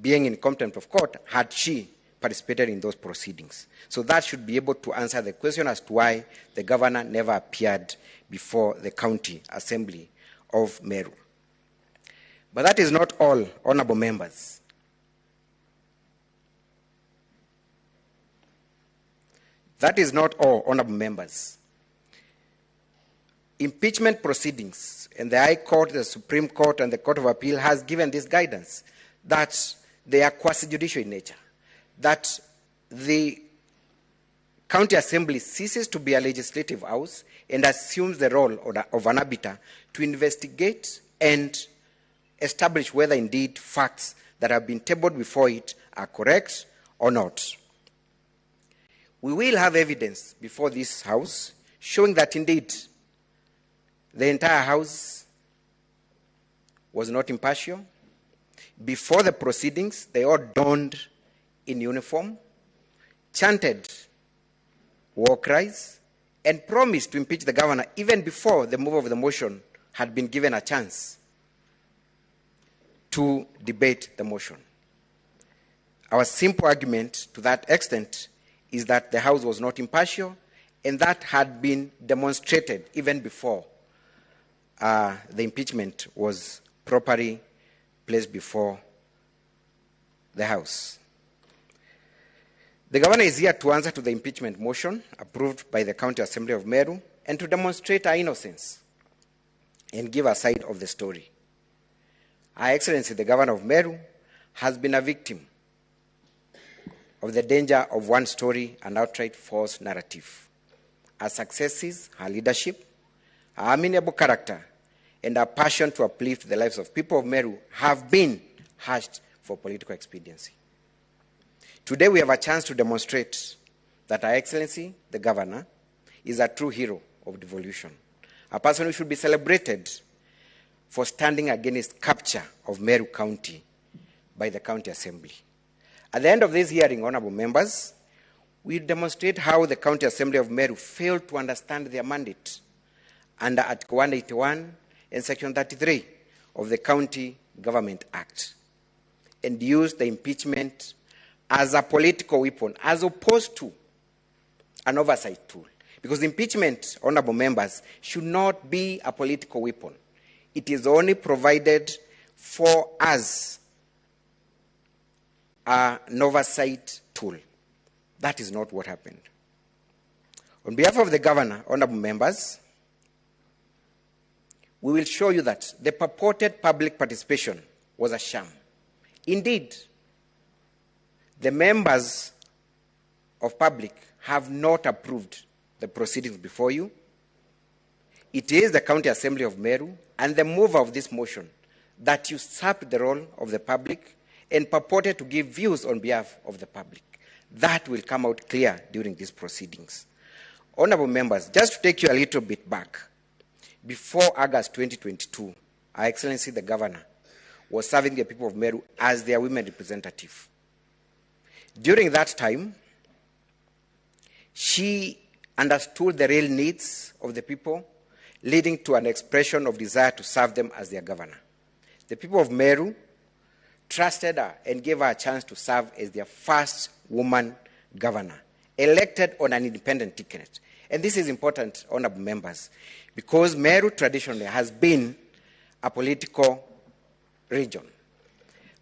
being in contempt of court had she participated in those proceedings. So that should be able to answer the question as to why the governor never appeared before the county assembly of Meru. But that is not all, honorable members. That is not all, honorable members. Impeachment proceedings, and the High Court, the Supreme Court, and the Court of Appeal has given this guidance that they are quasi-judicial in nature, that the county assembly ceases to be a legislative house and assumes the role of an arbiter to investigate and establish whether indeed facts that have been tabled before it are correct or not. We will have evidence before this house showing that indeed the entire house was not impartial. Before the proceedings, they all donned in uniform, chanted war cries, and promised to impeach the governor even before the mover of the motion had been given a chance to debate the motion. Our simple argument to that extent is that the House was not impartial, and that had been demonstrated even before the impeachment was properly placed before the House. The governor is here to answer to the impeachment motion approved by the County Assembly of Meru and to demonstrate her innocence and give a side of the story. Her Excellency, the Governor of Meru, has been a victim of the danger of one story and outright false narrative. Her successes, her leadership, her amiable character, and her passion to uplift the lives of people of Meru have been hashed for political expediency. Today we have a chance to demonstrate that Her Excellency, the Governor, is a true hero of devolution, a person who should be celebrated for standing against capture of Meru County by the County Assembly. At the end of this hearing, honorable members, we demonstrate how the County Assembly of Meru failed to understand their mandate under Article 181 and Section 33 of the County Government Act and used the impeachment as a political weapon as opposed to an oversight tool. Because impeachment, honorable members, should not be a political weapon. It is only provided for as an oversight tool. That is not what happened. On behalf of the governor, honorable members, we will show you that the purported public participation was a sham. Indeed, the members of public have not approved the proceedings before you. It is the County Assembly of Meru and the mover of this motion that usurped the role of the public and purported to give views on behalf of the public. That will come out clear during these proceedings. Honorable members, just to take you a little bit back, before August 2022, Her Excellency the Governor was serving the people of Meru as their women representative. During that time, she understood the real needs of the people, leading to an expression of desire to serve them as their governor. The people of Meru trusted her and gave her a chance to serve as their first woman governor, elected on an independent ticket. And this is important, honorable members, because Meru traditionally has been a political region.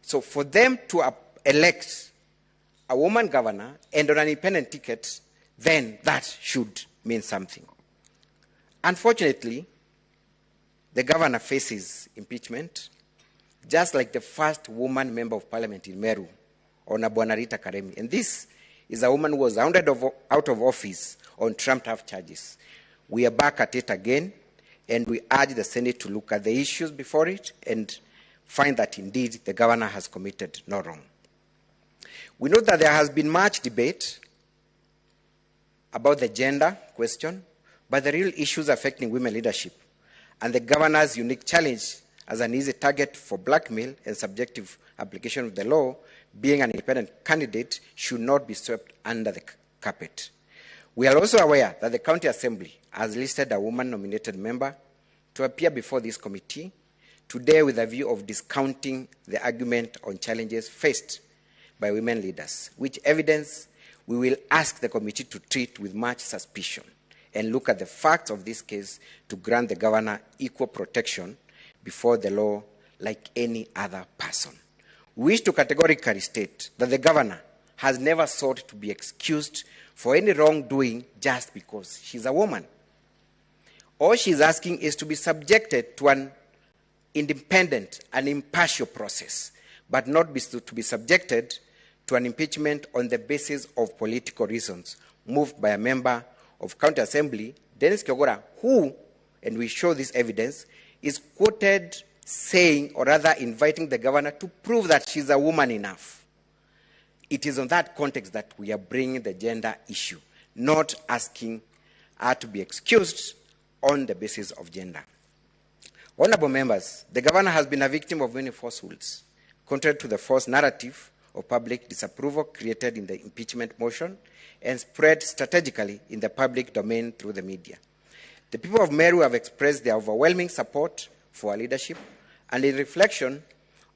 So for them to elect a woman governor and on an independent ticket, then that should mean something. Unfortunately, the governor faces impeachment, just like the first woman member of parliament in Meru, Honorable Rita Karemi. And this is a woman who was hounded out of office on trumped-up charges. We are back at it again, and we urge the Senate to look at the issues before it and find that indeed the governor has committed no wrong. We know that there has been much debate about the gender question, but the real issues affecting women leadership and the governor's unique challenge as an easy target for blackmail and subjective application of the law, being an independent candidate, should not be swept under the carpet. We are also aware that the County Assembly has listed a woman-nominated member to appear before this committee today with a view of discounting the argument on challenges faced by women leaders, which evidence we will ask the committee to treat with much suspicion and look at the facts of this case to grant the governor equal protection before the law like any other person. We wish to categorically state that the governor has never sought to be excused for any wrongdoing just because she's a woman. All she's asking is to be subjected to an independent and impartial process, but not to be subjected to an impeachment on the basis of political reasons moved by a member of County Assembly, Dennis Kyogora, who, and we show this evidence, is quoted saying, or rather inviting the governor to prove that she's a woman enough. It is on that context that we are bringing the gender issue, not asking her to be excused on the basis of gender. Honorable members, the governor has been a victim of many falsehoods contrary to the false narrative of public disapproval created in the impeachment motion and spread strategically in the public domain through the media. The people of Meru have expressed their overwhelming support for her leadership, and in reflection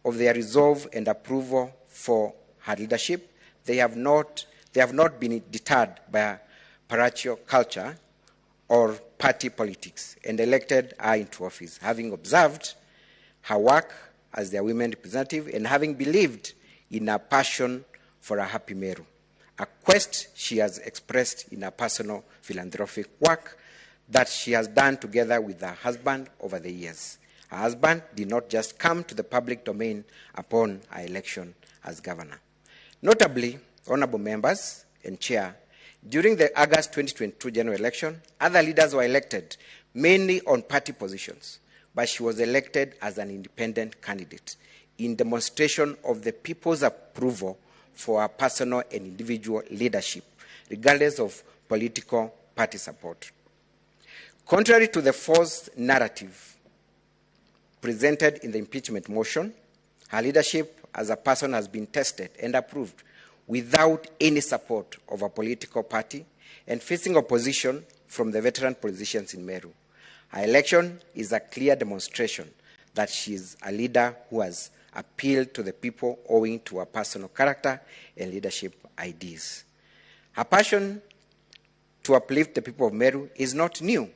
of their resolve and approval for her leadership, they have not been deterred by a parochial culture or party politics and elected her into office, having observed her work as their women representative and having believed in her passion for a happy Meru, a quest she has expressed in her personal philanthropic work that she has done together with her husband over the years. Her husband did not just come to the public domain upon her election as governor. Notably, honorable members and chair, during the August 2022 general election, other leaders were elected, mainly on party positions, but she was elected as an independent candidate in demonstration of the people's approval for her personal and individual leadership, regardless of political party support. Contrary to the false narrative presented in the impeachment motion, her leadership as a person has been tested and approved without any support of a political party and facing opposition from the veteran politicians in Meru. Her election is a clear demonstration that she is a leader who has appealed to the people owing to her personal character and leadership ideas. Her passion to uplift the people of Meru is not new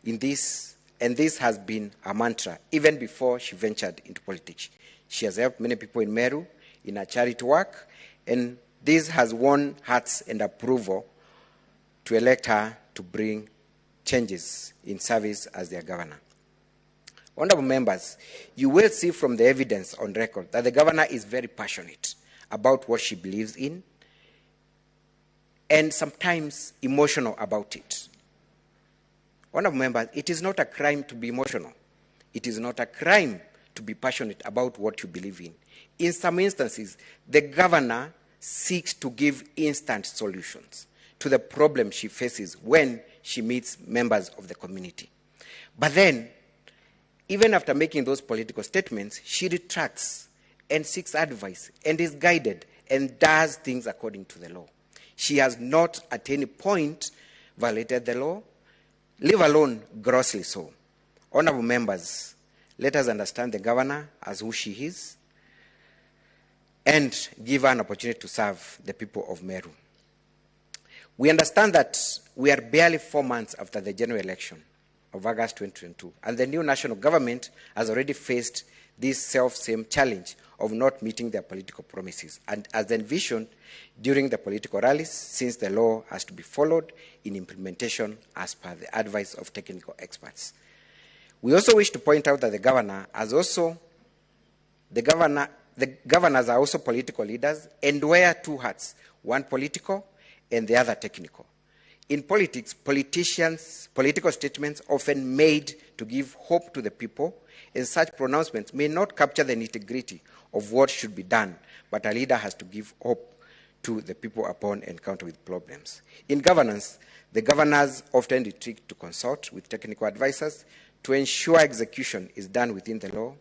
in this, and this has been a mantra even before she ventured into politics. She has helped many people in Meru in her charity work, and this has won hearts and approval to elect her to bring changes in service as their governor. Honorable members, you will see from the evidence on record that the governor is very passionate about what she believes in and sometimes emotional about it. Honorable members, it is not a crime to be emotional. It is not a crime to be passionate about what you believe in. In some instances, the governor seeks to give instant solutions to the problem she faces when she meets members of the community. But then, even after making those political statements, she retracts and seeks advice and is guided and does things according to the law. She has not at any point violated the law, leave alone grossly so. Honorable members, let us understand the governor as who she is and give her an opportunity to serve the people of Meru. We understand that we are barely 4 months after the general election of August 2022, and the new national government has already faced this self-same challenge of not meeting their political promises, and as envisioned during the political rallies, since the law has to be followed in implementation as per the advice of technical experts. We also wish to point out that the governors are also political leaders and wear two hats, one political and the other technical. In politics, political statements often made to give hope to the people, and such pronouncements may not capture the nitty-gritty of what should be done, but a leader has to give hope to the people upon encounter with problems. In governance, the governors often retreat to consult with technical advisors to ensure execution is done within the law,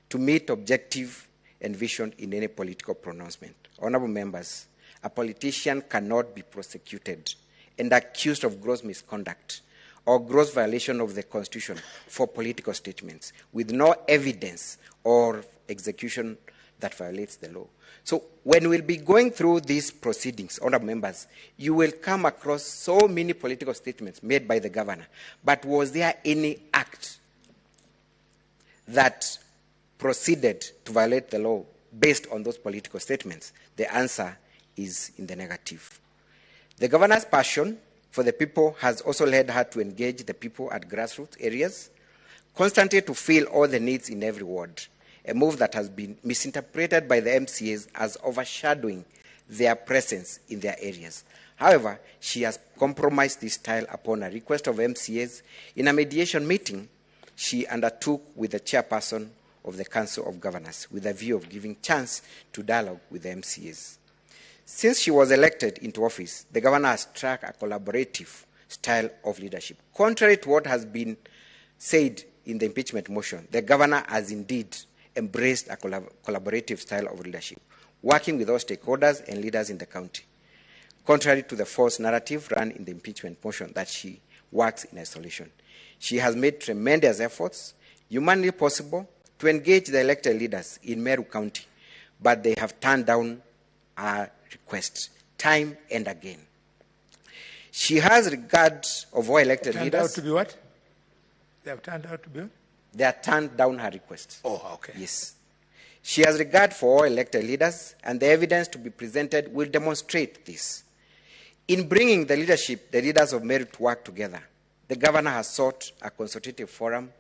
to meet objective and vision in any political pronouncement. Honorable members, a politician cannot be prosecuted and accused of gross misconduct or gross violation of the Constitution for political statements with no evidence or execution that violates the law. So when we'll be going through these proceedings, honorable members, you will come across so many political statements made by the governor. But was there any act that proceeded to violate the law based on those political statements? The answer is in the negative. The governor's passion for the people has also led her to engage the people at grassroots areas, constantly to fill all the needs in every ward, a move that has been misinterpreted by the MCAs as overshadowing their presence in their areas. However, she has compromised this style upon a request of MCAs in a mediation meeting she undertook with the chairperson of the Council of Governors with a view of giving chance to dialogue with the MCAs. Since she was elected into office, the governor has struck a collaborative style of leadership. Contrary to what has been said in the impeachment motion, the governor has indeed embraced a collaborative style of leadership, working with all stakeholders and leaders in the county, contrary to the false narrative run in the impeachment motion that she works in isolation. She has made tremendous efforts, humanly possible, to engage the elected leaders in Meru County, but they have turned down our requests time and again. She has regard of all elected leaders. Turned out to be what? They have turned out to be what? They have turned down her requests. Oh, okay. Yes. She has regard for all elected leaders, and the evidence to be presented will demonstrate this. In bringing the leaders of Meru to work together, the governor has sought a consultative forum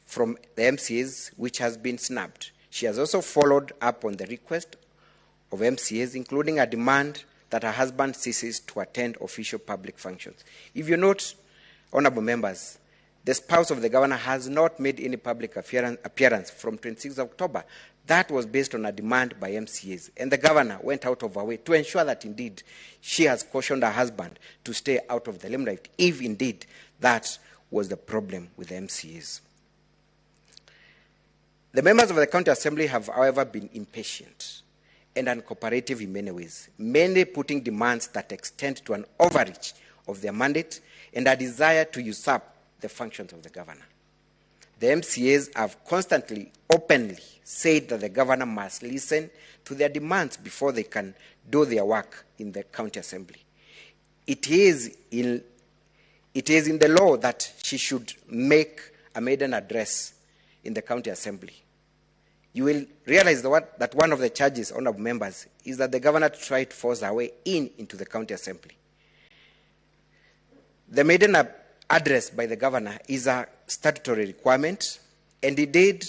from the MCAs, which has been snubbed. She has also followed up on the request of MCAs, including a demand that her husband ceases to attend official public functions. If you note, honorable members, the spouse of the governor has not made any public appearance from 26 October. That was based on a demand by MCAs. And the governor went out of her way to ensure that indeed she has cautioned her husband to stay out of the limelight, if indeed that was the problem with the MCAs. The members of the County Assembly have, however, been impatient and uncooperative in many ways, mainly putting demands that extend to an overreach of their mandate and a desire to usurp the functions of the governor. The MCAs have constantly, openly said that the governor must listen to their demands before they can do their work in the County Assembly. It is in the law that she should make a maiden address in the County Assembly. You will realize that one of the charges, honorable members, is that the governor tried to force her way into the County Assembly. The maiden address by the governor is a statutory requirement, and indeed,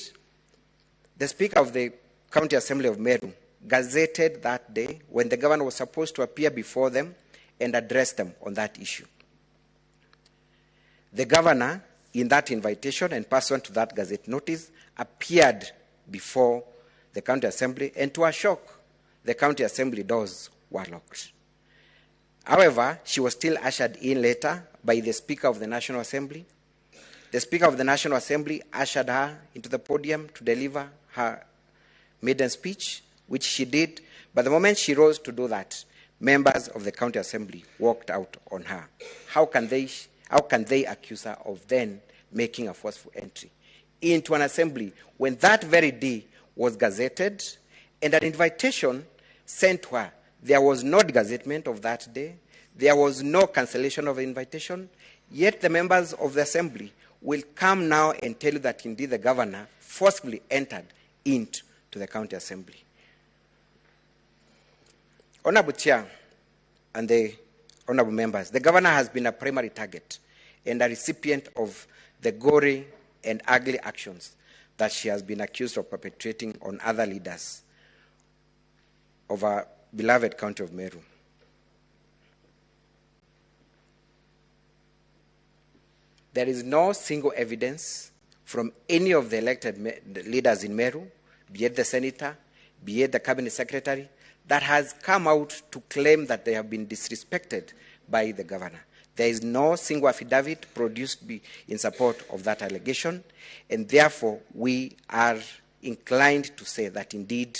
the Speaker of the County Assembly of Meru gazetted that day when the governor was supposed to appear before them and address them on that issue. The governor, in that invitation and pursuant to that gazette notice, appeared before the County Assembly, and to her shock, the County Assembly doors were locked. However, she was still ushered in later by the Speaker of the National Assembly. The Speaker of the National Assembly ushered her into the podium to deliver her maiden speech, which she did. But the moment she rose to do that, members of the County Assembly walked out on her. How can they accuse her of then making a forceful entry into an assembly when that very day was gazetted and an invitation sent to her? There was no gazettement of that day. There was no cancellation of the invitation. Yet the members of the assembly will come now and tell you that indeed the governor forcibly entered into the County Assembly. Honorable Chair and the honorable members, the governor has been a primary target and a recipient of the gory and ugly actions that she has been accused of perpetrating on other leaders of our beloved county of Meru. There is no single evidence from any of the elected leaders in Meru, be it the senator, be it the cabinet secretary, that has come out to claim that they have been disrespected by the governor. There is no single affidavit produced in support of that allegation, and therefore we are inclined to say that indeed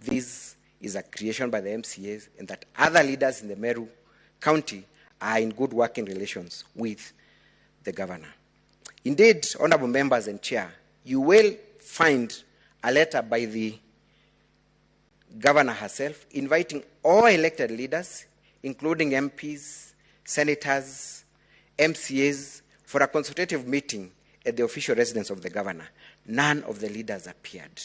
this is a creation by the MCAs and that other leaders in the Meru County are in good working relations with the governor. Indeed, honorable members and chair, you will find a letter by the governor herself inviting all elected leaders, including MPs, senators, MCAs, for a consultative meeting at the official residence of the governor. None of the leaders appeared.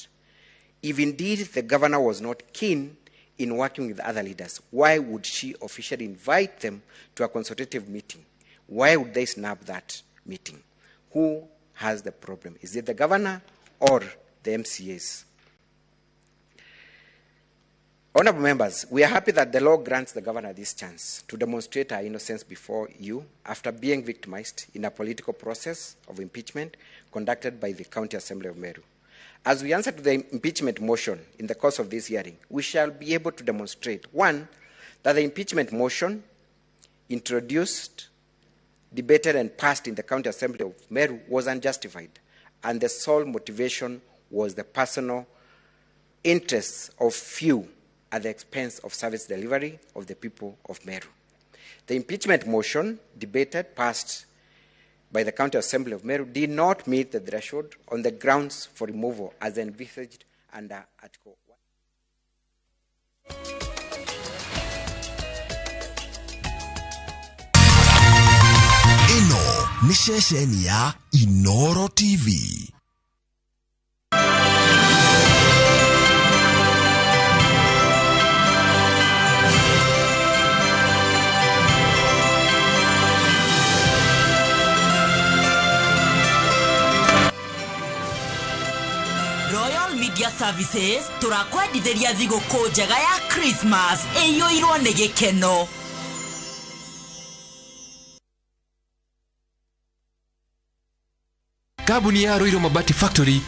If indeed the governor was not keen in working with other leaders, why would she officially invite them to a consultative meeting? Why would they snub that meeting? Who has the problem? Is it the governor or the MCAs? Honorable members, we are happy that the law grants the governor this chance to demonstrate her innocence before you after being victimized in a political process of impeachment conducted by the County Assembly of Meru. As we answer to the impeachment motion in the course of this hearing, we shall be able to demonstrate, one, that the impeachment motion introduced, debated and passed in the County Assembly of Meru was unjustified, and the sole motivation was the personal interests of few at the expense of service delivery of the people of Meru. The impeachment motion debated, passed by the County Assembly of Meru, did not meet the threshold on the grounds for removal as envisaged under Article 1. Ino ni shesheni ya Inoro TV. Royal Media Services turakwendithĩria thigũkũ njega ya Christmas ĩiyũirwo nĩ gĩkeno. Kambuni ya Royal Mabati Factory